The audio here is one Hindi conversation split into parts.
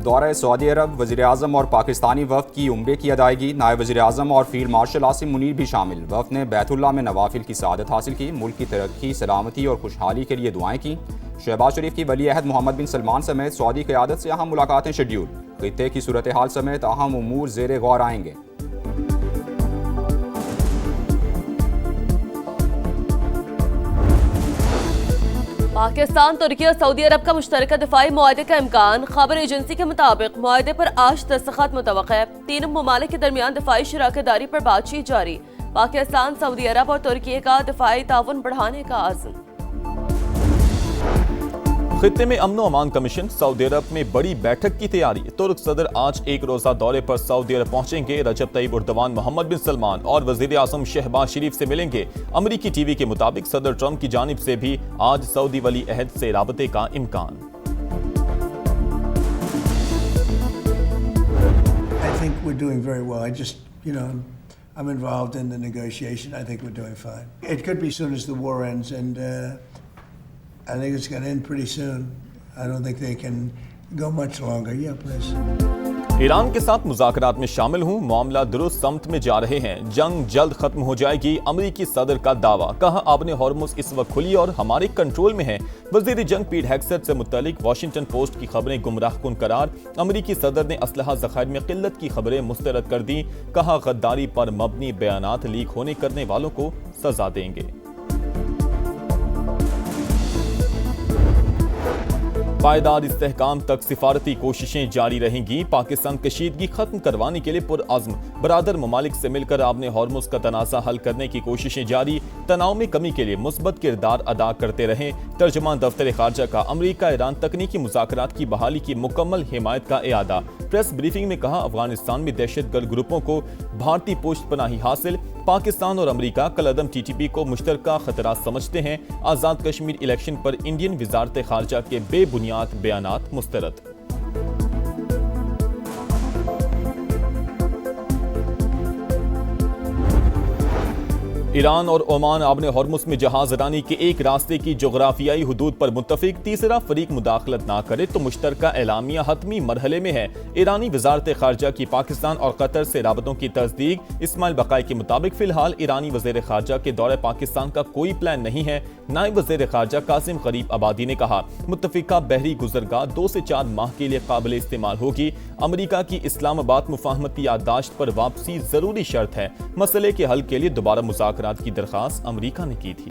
दौरा सऊदी अरब, वज़ीर-ए-आज़म और पाकिस्तानी वफ़द की उम्रे की अदायगी। नायब वज़ीर-ए-आज़म और फील्ड मार्शल आसिम मुनीर भी शामिल। वफ़द ने बैतुल्लाह में नवाफिल की सआदत हासिल की। मुल्क की तरक्की, सलामती और खुशहाली के लिए दुआएं की। शहबाज शरीफ की वली अहद मोहम्मद बिन सलमान समेत सऊदी क़यादत से अहम मुलाकातें शेड्यूल। खित्ते की सूरत हाल समेत अहम उमूर ज़ेरे गौर आएंगे। पाकिस्तान, तुर्की और सऊदी अरब का मुश्तरका दिफाई मुआहदे का इम्कान। खबर एजेंसी के मुताबिक मुआहदे पर आज दस्तखत मुतवक्किल है। तीनों ममालिक के दरमियान दिफाई शराकतदारी पर बातचीत जारी। पाकिस्तान, सऊदी अरब और तुर्की का दिफाई ताउन बढ़ाने का आज़म। खित्ते में अमन अमान कमीशन, सऊदी अरब में बड़ी बैठक की तैयारी। तुर्क सदर आज एक रोजा दौरे पर सऊदी अरब पहुंचेंगे। रजब तैयब उर्दवान, मोहम्मद बिन सलमान और वजीर आजम शहबाज शरीफ से मिलेंगे। अमरीकी टीवी के मुताबिक सदर ट्रंप की जानिब से भी आज सऊदी वली अहद से राबते का इम्कान। I'm involved in the negotiation. I think we're doing fine. It could be as soon as the war ends, and I think it's going to end pretty soon. I don't think they can go much longer. Yeah, please. Iran के साथ मुज़ाकरात में शामिल हूं, मामला दुरुस्त समत में जा रहे हैं, जंग जल्द खत्म हो जाएगी। अमरीकी सदर का दावा, कहा आबने हॉर्मुज़ इस वक्त खुली और हमारे कंट्रोल में है। वज़ीर जंग पीट हेग्सेट से मुत्तलिक वाशिंगटन पोस्ट की खबरें गुमराहकुन करार। अमरीकी सदर ने असलहा ज़खायर में किल्लत की खबरें मुस्तरद कर दी। कहा गद्दारी पर मबनी बयानात लीक होने करने वालों को सजा देंगे। पायदार इस्तेहकाम तक सिफारती कोशिशें जारी रहेंगी। पाकिस्तान कशीदगी खत्म करवाने के लिए पुरअज़्म। बरादर ममालिक से मिलकर आपने हॉर्मुज़ का तनाज़ा हल करने की कोशिशें जारी। तनाव में कमी के लिए मुस्बत किरदार अदा करते रहें। तर्जमान दफ्तर खारजा का अमरीका ईरान तकनीकी मुज़ाकरात की बहाली की मुकम्मल हिमायत का इयादा। प्रेस ब्रीफिंग में कहा अफगानिस्तान में दहशतगर्द ग्रुपों को भारतीय पुष्ट पनाही हासिल। पाकिस्तान और अमरीका कलअदम TTP को मुश्तरका खतरा समझते हैं। आज़ाद कश्मीर इलेक्शन पर इंडियन वजारत खारजा के बेबुनियाद बयानात मुस्तरद। ईरान और ओमान आबने हॉर्मुज़ में जहाज रानी के एक रास्ते की जोग्राफियाई हुदूद पर मुत्तफिक। तीसरा फरीक मुदाखलत ना करे तो मुश्तरका एलामिया हतमी मरहले में है। ईरानी वजारत खारजा की पाकिस्तान और कतर से राबतों की तस्दीक। इस्माइल बकाई के मुताबिक फिलहाल ईरानी वज़ीर खारजा के दौरे पाकिस्तान का कोई प्लान नहीं है। नायब वज़ीर खारजा कासिम गरीब आबादी ने कहा मुत्तफिका बहरी गुजरगाह 2 से 4 माह के लिए काबिल इस्तेमाल होगी। अमरीका की इस्लामाबाद मुफाहमती याददाश्त पर वापसी जरूरी शर्त है। मसले के हल के लिए दोबारा मुज़ाकरात की दरखास्त अमरीका ने की थी।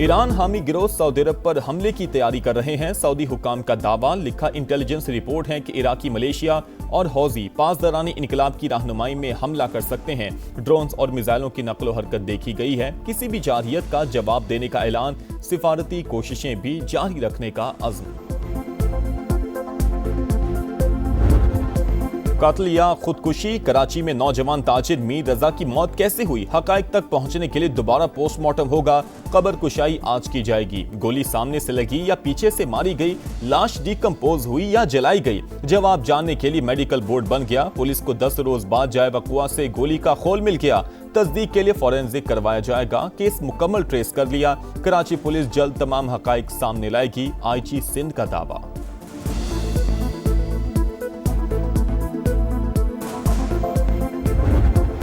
ईरान हामी गिरोह सऊदी अरब पर हमले की तैयारी कर रहे हैं। सऊदी हुकाम का दावा, लिखा इंटेलिजेंस रिपोर्ट है कि इराकी मलेशिया और हौजी पासदारानी इनकलाब की रहनुमाई में हमला कर सकते हैं। ड्रोन्स और मिसाइलों की नकलो हरकत देखी गई है। किसी भी जारहियत का जवाब देने का ऐलान। सिफारती कोशिशें भी जारी रखने का अज़्म। कत्ल या खुदकुशी, कराची में नौजवान ताजिर मीर रजा की मौत कैसे हुई, हकाइक तक पहुंचने के लिए दोबारा पोस्टमार्टम होगा। कब्र कुशाई आज की जाएगी। गोली सामने से लगी या पीछे से मारी गई, लाश डिकम्पोज हुई या जलाई गई, जवाब जानने के लिए मेडिकल बोर्ड बन गया। पुलिस को 10 रोज बाद जाए वकुआ से गोली का खोल मिल गया। तस्दीक के लिए फोरेंसिक करवाया जाएगा। केस मुकम्मल ट्रेस कर लिया। कराची पुलिस जल्द तमाम हकाइक सामने लाएगी। IG सिंध का दावा।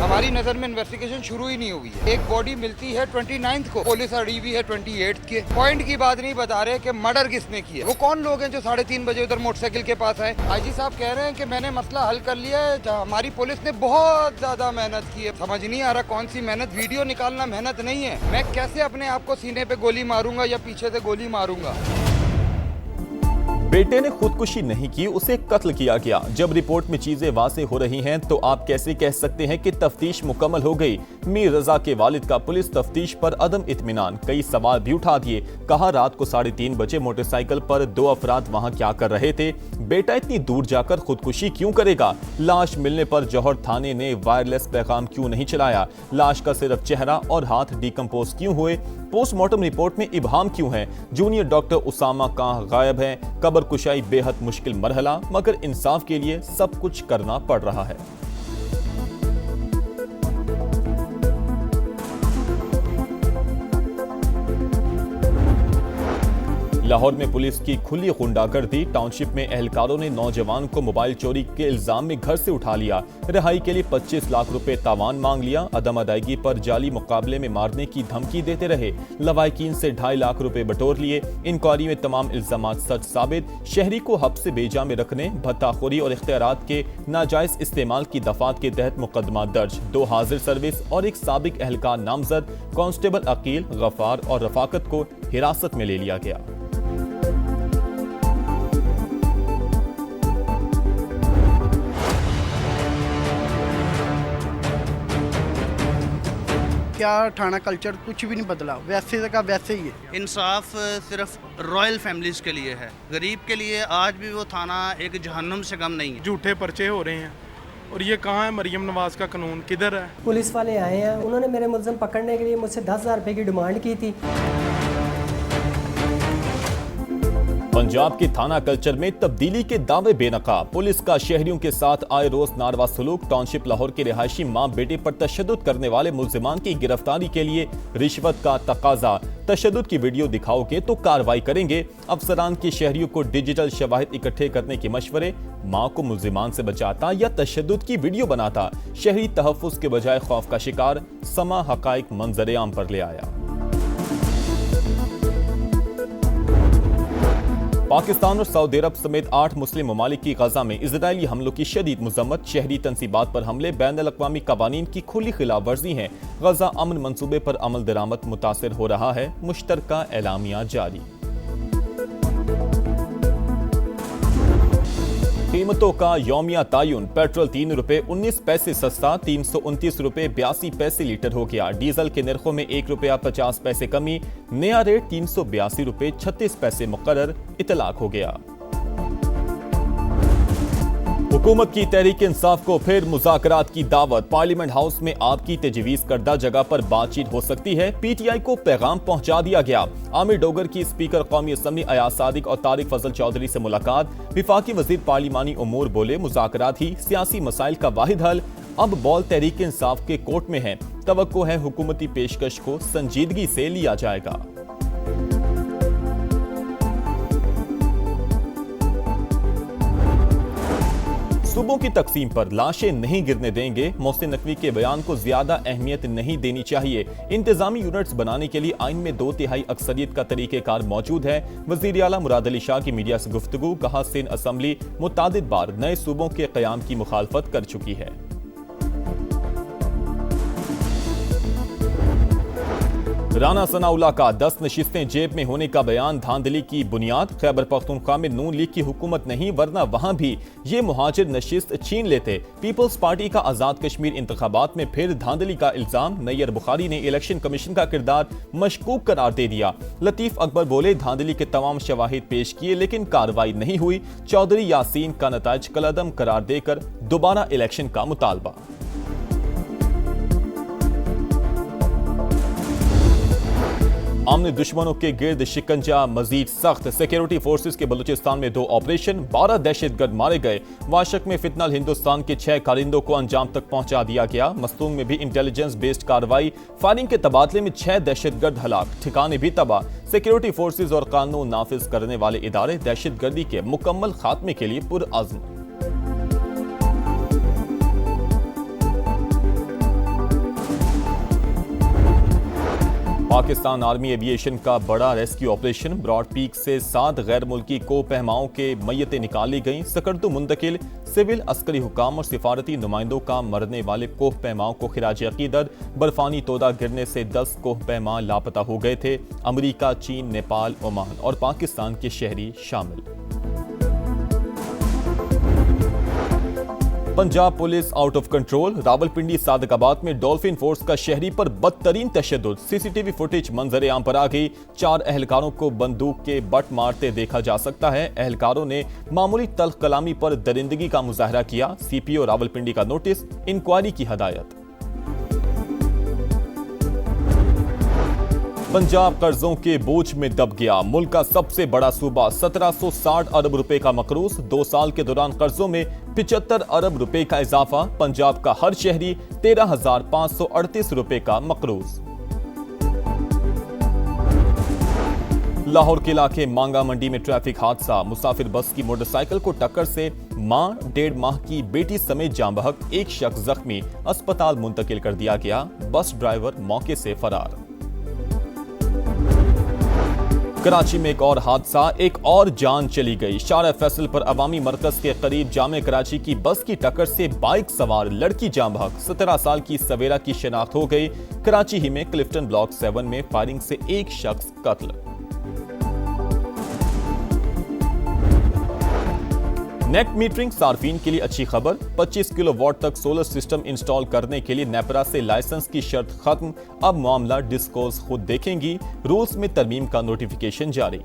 हमारी नजर में इन्वेस्टिगेशन शुरू ही नहीं हुई है। एक बॉडी मिलती है 29 को, पुलिस अड़ी हुई है 28 के। पॉइंट की बात नहीं बता रहे कि मर्डर किसने किया। वो कौन लोग हैं जो 3:30 बजे उधर मोटरसाइकिल के पास आए। IG साहब कह रहे हैं कि मैंने मसला हल कर लिया है। हमारी पुलिस ने बहुत ज्यादा मेहनत की है। समझ नहीं आ रहा कौन सी मेहनत। वीडियो निकालना मेहनत नहीं है। मैं कैसे अपने आप को सीने पे गोली मारूंगा या पीछे से गोली मारूंगा। बेटे ने खुदकुशी नहीं की, उसे कत्ल किया गया। जब रिपोर्ट में चीजें वाज़ेह हो रही हैं तो आप कैसे कह सकते हैं कि तफ्तीश मुकम्मल हो गई। मीर रजा के वालिद का पुलिस तफ्तीश पर अदम इत्मीनान, कई सवाल भी उठा दिए। कहा रात को 3:30 बजे मोटरसाइकिल पर 2 अफराद वहां क्या कर रहे थे। बेटा इतनी दूर जाकर खुदकुशी क्यों करेगा। लाश मिलने पर जौहर थाने ने वायरलेस पैगाम क्यों नहीं चलाया। लाश का सिर्फ चेहरा और हाथ डिकम्पोज क्यों हुए। पोस्टमार्टम रिपोर्ट में इबहाम क्यों है। जूनियर डॉक्टर उसामा कहाँ गायब है। कब्र कुशाई बेहद मुश्किल मरहला, मगर इंसाफ के लिए सब कुछ करना पड़ रहा है। लाहौर में पुलिस की खुली गुंडागर्दी। टाउनशिप में एहलकारों ने नौजवान को मोबाइल चोरी के इल्जाम में घर से उठा लिया। रिहाई के लिए 25 लाख रुपए तावान मांग लिया। अदम अदायगी पर जाली मुकाबले में मारने की धमकी देते रहे। लवाहिकीन से 2.5 लाख रुपए बटोर लिए। इंक्वायरी में तमाम इल्जाम सच साबित। शहरी को हब्स से बेजा में रखने, भत्ताखोरी और इख्तियारात के नाजायज इस्तेमाल की दफात के तहत मुकदमा दर्ज। 2 हाजिर सर्विस और एक साबिक एहलकार नामजद कांस्टेबल अकील, गफार और रफाकत को हिरासत में ले लिया गया। क्या थाना कल्चर कुछ भी नहीं बदला, वैसे का वैसे ही है। इंसाफ सिर्फ रॉयल फैमिलीज के लिए है, गरीब के लिए आज भी वो थाना एक जहन्नुम से कम नहीं है। झूठे पर्चे हो रहे हैं और ये कहाँ है मरियम नवाज का कानून, किधर है? पुलिस वाले आए हैं, उन्होंने मेरे मुल्ज़िम पकड़ने के लिए मुझसे 10,000 रुपये की डिमांड की थी। पंजाब के थाना कल्चर में तब्दीली के दावे बेनकाब। पुलिस का शहरियों के साथ आए रोज नारवा सलूक। टाउनशिप लाहौर के रिहायशी मां बेटे पर तशद्दुद करने वाले मुल्जिमान की गिरफ्तारी के लिए रिश्वत का तकाजा। तशद्दुद की वीडियो दिखाओगे तो कार्रवाई करेंगे। अफसरान के शहरियों को डिजिटल शवाहिद इकट्ठे करने के मशवरे। मां को मुल्जिमान से बचाता या तशद्दुद की वीडियो बनाता। शहरी तहफ्फुज के बजाय खौफ का शिकार। समा हकाइक मंजर आम पर ले आया। पाकिस्तान और सऊदी अरब समेत 8 मुस्लिम ममालिक की गजा में इजरायली हमलों की शदीद मजम्मत। शहरी तंसीबात पर हमले बैनुल-अक़वामी कवानीन की खुली खिलाफ वर्जी है। गजा अमन मंसूबे पर अमल दरामद मुतासिर हो रहा है। मुश्तरका एलामिया जारी। कीमतों का यौमिया तायुन। पेट्रोल 3 रुपए 19 पैसे सस्ता, 329 रुपए 82 पैसे लीटर हो गया। डीजल के नरखों में 1 रुपया 50 पैसे कमी। नया रेट 382 रुपए 36 पैसे मुकर्रर इतलाक हो गया। हुकूमत की तहरीक इंसाफ को फिर मुज़ाकरात की दावत। पार्लियामेंट हाउस में आपकी तजवीज़ करदा जगह पर बातचीत हो सकती है। पीटीआई को पैगाम पहुंचा दिया गया। आमिर डोगर की स्पीकर कौमी असम्बली अयाज सादिक और तारिक फजल चौधरी से मुलाकात। विफाकी वजीर पार्लिमानी उमूर बोले, मुज़ाकरात ही सियासी मसाइल का वाहिद हल। अब बॉल तहरीक इंसाफ के कोर्ट में है। तवक्को है हुकूमती पेशकश को संजीदगी से लिया जाएगा। सूबों की तकसीम पर लाशें नहीं गिरने देंगे। मोहसिन नकवी के बयान को ज्यादा अहमियत नहीं देनी चाहिए। इंतजामी यूनिट्स बनाने के लिए आइन में 2/3 अक्सरियत का तरीकेकार मौजूद है। वजीर आला मुराद अली शाह की मीडिया से गुफ्तगू। कहा, सिंध असम्बली मुतादिद बार नए सूबों के कयाम की मुखालफत कर चुकी है। राना सनाउल्लाह का 10 नशिस्तें जेब में होने का बयान धांधली की बुनियाद। खैबर पख्तूनख्वा में नून लीग की हुकूमत नहीं, वरना वहां भी ये मुहाजिर नशिस्त छीन लेते। पीपल्स पार्टी का आजाद कश्मीर इंतखाबात में फिर धांधली का इल्जाम। नैयर बुखारी ने इलेक्शन कमीशन का किरदार मशकूक करार दे दिया। लतीफ अकबर बोले, धांधली के तमाम शवाहिद पेश किए लेकिन कार्रवाई नहीं हुई। चौधरी यासीन का नताइज कलअदम करार देकर दोबारा इलेक्शन का मुतालबा। आमने दुश्मनों के गिर्द शिकंजा मजीद सख्त। सिक्योरिटी फोर्सेस के बलूचिस्तान में 2 ऑपरेशन, 12 दहशतगर्द मारे गए। वाशक में फितनल हिंदुस्तान के 6 कारिंदों को अंजाम तक पहुंचा दिया गया। मस्तूंग में भी इंटेलिजेंस बेस्ड कार्रवाई। फायरिंग के तबादले में 6 दहशतगर्द हलाक, ठिकाने भी तबाह। सिक्योरिटी फोर्सेस और कानून नाफिज करने वाले इदारे दहशतगर्दी के मुकम्मल खात्मे के लिए पुरअज़्म। पाकिस्तान आर्मी एविएशन का बड़ा रेस्क्यू ऑपरेशन। ब्रॉड पीक से 7 गैर मुल्की कोपहमाओं के मय्यतें निकाली गईं। सकर्दू मुंतकिल। सिविल अस्करी हुकाम और सिफारती नुमाइंदों का मरने वाले कोहपहमाओं को खिराज अकीदत। बर्फानी तोदा गिरने से 10 कोहपहमा लापता हो गए थे। अमरीका, चीन, नेपाल, ओमान और पाकिस्तान के शहरी शामिल। Punjab police out of control. Rawalpindi Sadiqabad में डॉल्फिन फोर्स का शहरी पर बदतरीन तशद्दुद। सीसीटीवी फुटेज मंजर आम पर आ गई। 4 एहलकारों को बंदूक के बट मारते देखा जा सकता है। एहलकारों ने मामूली तल्ख कलामी पर दरिंदगी का मुजाहरा किया। सीपीओ रावलपिंडी का नोटिस, इंक्वायरी की हदायत। पंजाब कर्जों के बोझ में दब गया। मुल्क का सबसे बड़ा सूबा 1760 अरब रुपए का मकरूज। 2 साल के दौरान कर्जों में 75 अरब रुपए का इजाफा। पंजाब का हर शहरी 13,538 रुपए का मकरूज। लाहौर के इलाके मांगा मंडी में ट्रैफिक हादसा, मुसाफिर बस की मोटरसाइकिल को टक्कर से मां, 1.5 माह की बेटी समेत जाँ बहक एक शख्स जख्मी, अस्पताल मुंतकिल कर दिया गया। बस ड्राइवर मौके से फरार। कराची में एक और हादसा, एक और जान चली गई। शारा फैसल पर अवामी मरकज के करीब जामे कराची की बस की टक्कर से बाइक सवार लड़की जाँ बहक, 17 साल की सवेरा की शिनाख्त हो गई। कराची ही में क्लिफ्टन ब्लॉक 7 में फायरिंग से एक शख्स कत्ल। नेट मीटरिंग सार्फिन के लिए अच्छी खबर, 25 किलोवाट तक सोलर सिस्टम इंस्टॉल करने के लिए नेपरा से लाइसेंस की शर्त खत्म। अब मामला डिस्कोस खुद देखेंगी। रूल्स में तरमीम का नोटिफिकेशन जारी।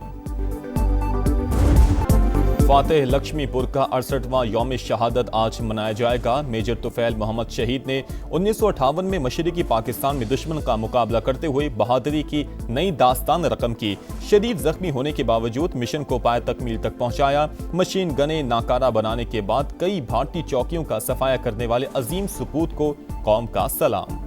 फातेह लक्ष्मीपुर का 68वां यौम शहादत आज मनाया जाएगा। मेजर तुफैल मोहम्मद शहीद ने 1958 में मशरिकी पाकिस्तान में दुश्मन का मुकाबला करते हुए बहादुरी की नई दास्तान रकम की। शदीद जख्मी होने के बावजूद मिशन को पाए तकमील तक पहुंचाया। मशीन गने नाकारा बनाने के बाद कई भारतीय चौकियों का सफाया करने वाले अजीम सपूत को कौम का सलाम।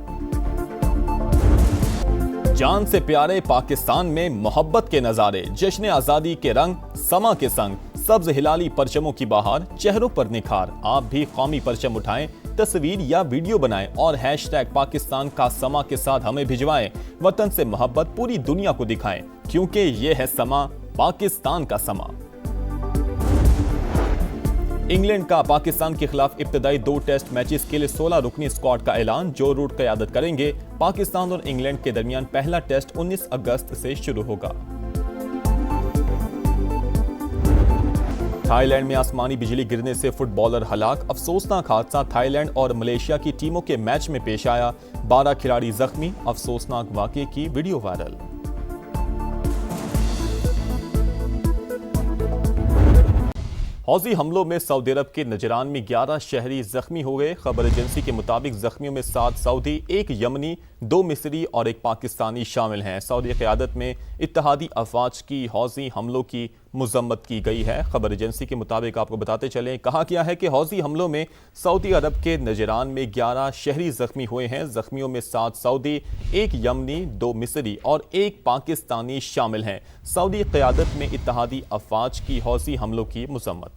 जान से प्यारे पाकिस्तान में मोहब्बत के नजारे, जश्न आजादी के रंग समा के संग, सब्ज हिलाली परचमों की बहार, चेहरों पर निखार। आप भी कौमी परचम उठाएं, तस्वीर या वीडियो बनाएं और हैशटैग पाकिस्तान का समा के साथ हमें भिजवाएं। वतन से मोहब्बत पूरी दुनिया को दिखाएं, क्योंकि ये है समा, पाकिस्तान का समा। इंग्लैंड का पाकिस्तान के खिलाफ इब्तदाई 2 टेस्ट मैचेस के लिए 16 रुकनी स्क्वाड का ऐलान। जो रूट क़यादत करेंगे। पाकिस्तान और इंग्लैंड के दरमियान पहला टेस्ट 19 अगस्त से शुरू होगा। थाईलैंड में आसमानी बिजली गिरने से फुटबॉलर हलाक, अफसोसनाक हादसा थाईलैंड और मलेशिया की टीमों के मैच में पेश आया। 12 खिलाड़ी जख्मी, अफसोसनाक वाकये की वीडियो वायरल। हौजी हमलों में सऊदी अरब के नजरान में 11 शहरी जख्मी हो गए। खबर एजेंसी के मुताबिक जख्मियों में 7 सऊदी, 1 यमनी, 2 मिस्री और 1 पाकिस्तानी शामिल हैं। सऊदी क़यादत में इत्तेहादी अफवाज की हौजी हमलों की मजम्मत की गई है। खबर एजेंसी के मुताबिक आपको बताते चलें, कहा गया है कि हौजी हमलों में सऊदी अरब के नजरान में 11 शहरी जख्मी हुए हैं। जख्मियों में 7 सऊदी, 1 यमनी, 2 मिस्री और 1 पाकिस्तानी शामिल हैं। सऊदी क़यादत में इत्तेहादी अफवाज की हौजी हमलों की मजम्मत।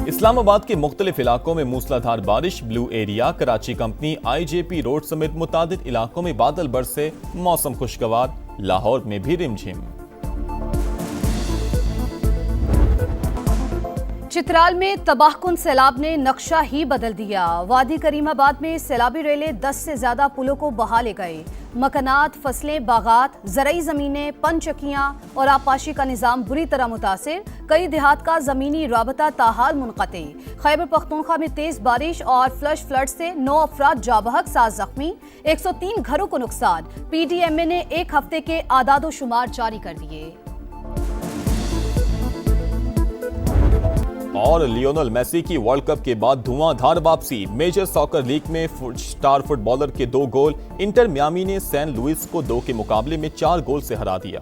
इस्लामाबाद के मुख्तलिफ इलाकों में मूसलाधार बारिश, blue area, Karachi company, IJP road समेत मुतादिद इलाकों में बादल बरसे, मौसम खुशगवार। लाहौर में भी रिमझिम। चित्राल में तबाहकुन सैलाब ने नक्शा ही बदल दिया। वादी करीमाबाद में सैलाबी रेलें 10 से ज्यादा पुलों को बहा ले गए। मकानात, फसलें, बागात, ज़रई ज़मीनें, पनचक्कियाँ और आबपाशी का निज़ाम बुरी तरह मुतासिर। कई देहात का ज़मीनी राबता ताहाल मुनक़ते। खैबर पख्तूनख्वा में तेज़ बारिश और फ्लश फ्लड से 9 अफराद जाबहक, 7 जख्मी, 103 घरों को नुकसान। PDMA ने 1 हफ्ते के आदादो शुमार जारी कर दिए। और लियोनेल मेसी की वर्ल्ड कप के बाद धुआंधार वापसी। मेजर सॉकर लीग में स्टार फुटबॉलर के 2 गोल। इंटर मियामी ने सैन लुइस को 2 के मुकाबले में 4 गोल से हरा दिया।